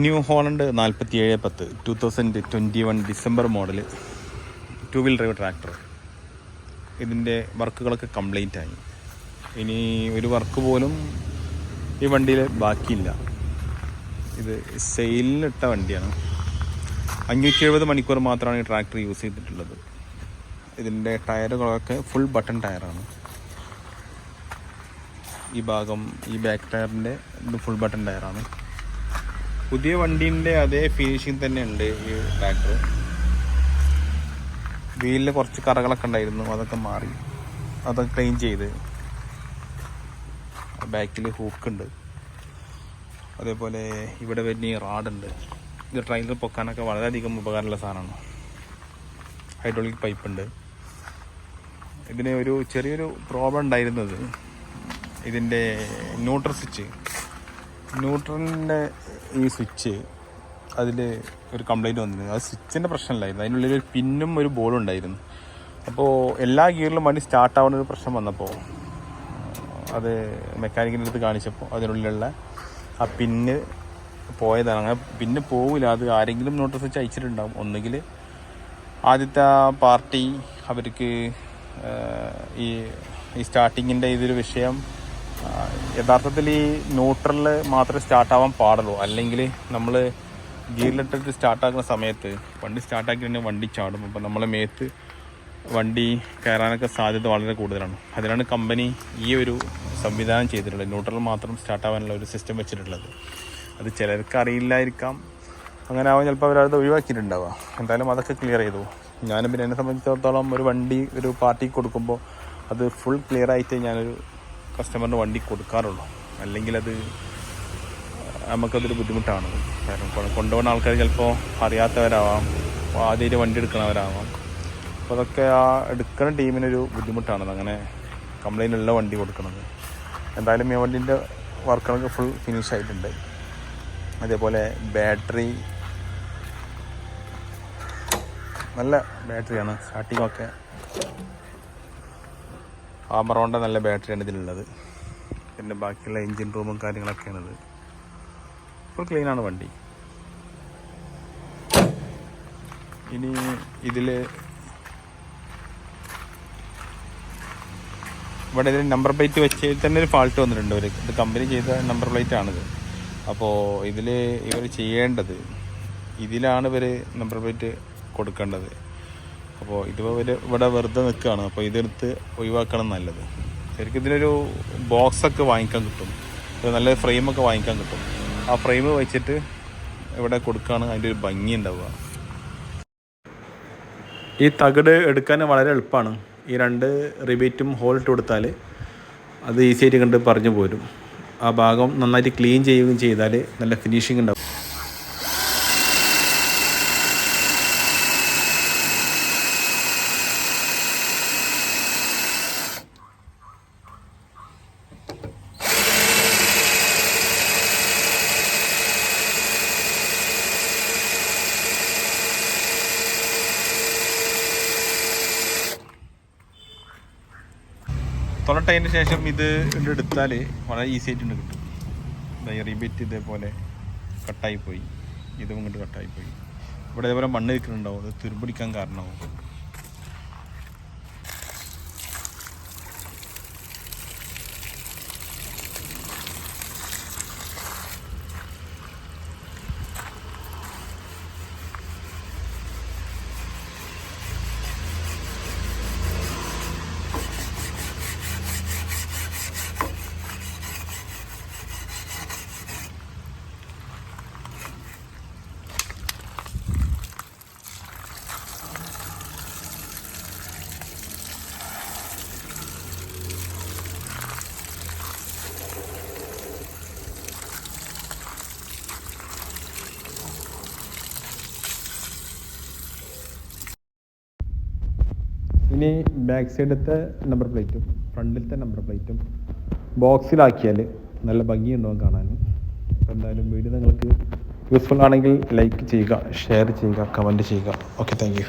New Holland 4710 2021 December model 2 wheel drive tractor. ഇതിൻ്റെ വർക്കുകളൊക്കെ complete ആയി. ഇനി ഒരു വർക്ക് പോലും ഈ വണ്ടിയിൽ ബാക്കിയില്ല. ഇത് സെയിലിനിട്ട വണ്ടിയാണ്. 570 മണിക്കൂർ മാത്രമാണ് ഈ ട്രാക്ടർ യൂസ് ചെയ്തിട്ടുള്ളത്. ഇതിൻ്റെ ടയറുകളൊക്കെ ഫുൾ ബട്ടൺ ടയറാണ്. ഈ ഭാഗം, ഈ ബാക്ക് ടയറിൻ്റെ ഇത് ഫുൾ ബട്ടൺ ടയറാണ്. പുതിയ വണ്ടീൻ്റെ അതേ ഫിനിഷിങ് തന്നെ ഉണ്ട് ഈ ട്രാക്ടർ. വീലിൽ കുറച്ച് കറകളൊക്കെ ഉണ്ടായിരുന്നു, അതൊക്കെ മാറി, അതൊക്കെ ക്ലീൻ ചെയ്ത്. ബാക്കിൽ ഹൂക്കുണ്ട്, അതേപോലെ ഇവിടെ വരുന്ന ഈ റാഡുണ്ട്. ഇത് ട്രെയിലർ പൊക്കാനൊക്കെ വളരെയധികം ഉപകാരമുള്ള സാധനമാണ്. ഹൈഡ്രോളിക് പൈപ്പുണ്ട്. ഇതിന് ഒരു ചെറിയൊരു പ്രോബ്ലം ഉണ്ടായിരുന്നത് ഇതിൻ്റെ ന്യൂട്രലിൻ്റെ ഈ സ്വിച്ച്, അതിൽ ഒരു കംപ്ലൈൻറ്റ് വന്നിരുന്നു. അത് സ്വിച്ചിൻ്റെ പ്രശ്നമല്ലായിരുന്നു, അതിനുള്ളിൽ ഒരു പിന്നും ഒരു ബോളും ഉണ്ടായിരുന്നു. അപ്പോൾ എല്ലാ ഗിയറിലും വണ്ടി സ്റ്റാർട്ടാവുന്ന ഒരു പ്രശ്നം വന്നപ്പോൾ അത് മെക്കാനിക്കിൻ്റെ അടുത്ത് കാണിച്ചപ്പോൾ അതിനുള്ളിലുള്ള ആ പിന്ന് പോയതാണ്. അങ്ങനെ പിന്നെ പോവില്ല, അത് ആരെങ്കിലും ന്യൂട്രൽ സ്വിച്ച് അയച്ചിട്ടുണ്ടാകും. ഒന്നുകിൽ ആദ്യത്തെ പാർട്ടി അവർക്ക് ഈ സ്റ്റാർട്ടിങ്ങിൻ്റെ ഇതൊരു വിഷയം യഥാർത്ഥത്തിൽ ഈ ന്യൂട്രലിൽ മാത്രമേ സ്റ്റാർട്ടാവാൻ പാടുള്ളൂ. അല്ലെങ്കിൽ നമ്മൾ ഗിയറിലിട്ടിട്ട് സ്റ്റാർട്ടാക്കുന്ന സമയത്ത് വണ്ടി സ്റ്റാർട്ടാക്കി വണ്ടി ചാടും. അപ്പോൾ നമ്മളെ മേത്ത് വണ്ടി കയറാനൊക്കെ സാധ്യത വളരെ കൂടുതലാണ്. അതിനാണ് കമ്പനി ഈ ഒരു സംവിധാനം ചെയ്തിട്ടുള്ളത്, ന്യൂട്രൽ മാത്രം സ്റ്റാർട്ടാവാനുള്ള ഒരു സിസ്റ്റം വെച്ചിട്ടുള്ളത്. അത് ചിലർക്ക് അറിയില്ലായിരിക്കാം, അങ്ങനെ ആവാൻ ചിലപ്പോൾ അവരത് ഒഴിവാക്കിയിട്ടുണ്ടാവുക. എന്തായാലും അതൊക്കെ ക്ലിയർ ചെയ്തു. ഞാനും പിന്നെ എന്നെ സംബന്ധിച്ചിടത്തോളം ഒരു വണ്ടി ഒരു പാർട്ടിക്ക് കൊടുക്കുമ്പോൾ അത് ഫുൾ ക്ലിയർ ആയിട്ട് ഞാനൊരു കസ്റ്റമറിന് വണ്ടി കൊടുക്കാറുള്ളൂ. അല്ലെങ്കിൽ അത് നമുക്കതൊരു ബുദ്ധിമുട്ടാണ്. കാരണം കൊണ്ടുപോകുന്ന ആൾക്കാർ ചിലപ്പോൾ അറിയാത്തവരാവാം, ആദ്യമായിട്ട് വണ്ടി എടുക്കണവരാവാം. അപ്പോൾ അതൊക്കെ ആ എടുക്കുന്ന ടീമിനൊരു ബുദ്ധിമുട്ടാണ് അങ്ങനെ കംപ്ലൈൻ്റ് ഉള്ള വണ്ടി കൊടുക്കുന്നത്. എന്തായാലും ഈ വണ്ടീൻ്റെ വർക്കുകളൊക്കെ ഫുൾ ഫിനിഷ് ആയിട്ടുണ്ട്. അതേപോലെ ബാറ്ററി നല്ല ബാറ്ററിയാണ്. സ്റ്റാർട്ടിങ്ങൊക്കെ ആമറോണ്ട നല്ല ബാറ്ററിയാണ് ഇതിലുള്ളത്. പിന്നെ ബാക്കിയുള്ള എൻജിൻ റൂമും കാര്യങ്ങളൊക്കെയാണിത്. ഫുൾ ക്ലീനാണ് വണ്ടി. ഇനി ഇതിൽ ഇവിടെ ഇതിൽ നമ്പർ പ്ലേറ്റ് വെച്ച് തന്നെ ഒരു ഫാൾട്ട് വന്നിട്ടുണ്ട്. ഇത് കമ്പനി ചെയ്ത നമ്പർ പ്ലേറ്റ് ആണിത്. അപ്പോൾ ഇതിൽ ഇവർ ചെയ്യേണ്ടത്, ഇതിലാണ് ഇവർ നമ്പർ പ്ലേറ്റ് കൊടുക്കേണ്ടത്. അപ്പോൾ ഇതിപ്പോൾ ഇവിടെ വെറുതെ നിൽക്കുകയാണ്. അപ്പോൾ ഇതെടുത്ത് ഒഴിവാക്കണം നല്ലത്. ശരിക്കും ഇതിനൊരു ബോക്സൊക്കെ വാങ്ങിക്കാൻ കിട്ടും, നല്ല ഫ്രെയിമൊക്കെ വാങ്ങിക്കാൻ കിട്ടും. ആ ഫ്രെയിം വെച്ചിട്ട് ഇവിടെ കൊടുക്കുകയാണ് അതിൻ്റെ ഒരു ഭംഗി ഉണ്ടാവുക. ഈ തകിട് എടുക്കാൻ വളരെ എളുപ്പമാണ്. ഈ 2 റിബേറ്റും ഹോൾട്ട് കൊടുത്താൽ അത് ഈസി ആയിട്ട് കണ്ട് പറഞ്ഞു പോരും. ആ ഭാഗം നന്നായിട്ട് ക്ലീൻ ചെയ്യുകയും ചെയ്താൽ നല്ല ഫിനിഷിംഗ് ഉണ്ടാവും. തൊലട്ടതിന് ശേഷം ഇത് എടുത്താൽ വളരെ ഈസി ആയിട്ട് കിട്ടും. റിബേറ്റ് ഇതേപോലെ കട്ടായിപ്പോയി, ഇതും ഇങ്ങോട്ട് കട്ടായിപ്പോയി. ഇവിടെ ഇതേപോലെ മണ്ണ് നിൽക്കുന്നുണ്ടാവും, അത് തുരുമ്പിടിക്കാൻ കാരണമാവും. ഇനി ബാക്ക് സൈഡത്തെ നമ്പർ പ്ലേറ്റും ഫ്രണ്ടിലത്തെ നമ്പർ പ്ലേറ്റും ബോക്സിലാക്കിയാൽ നല്ല ഭംഗിയുണ്ടാവും കാണാൻ. അപ്പോൾ എന്തായാലും വീഡിയോ നിങ്ങൾക്ക് യൂസ്ഫുൾ ആണെങ്കിൽ ലൈക്ക് ചെയ്യുക, ഷെയർ ചെയ്യുക, കമൻറ്റ് ചെയ്യുക. Okay, thank you.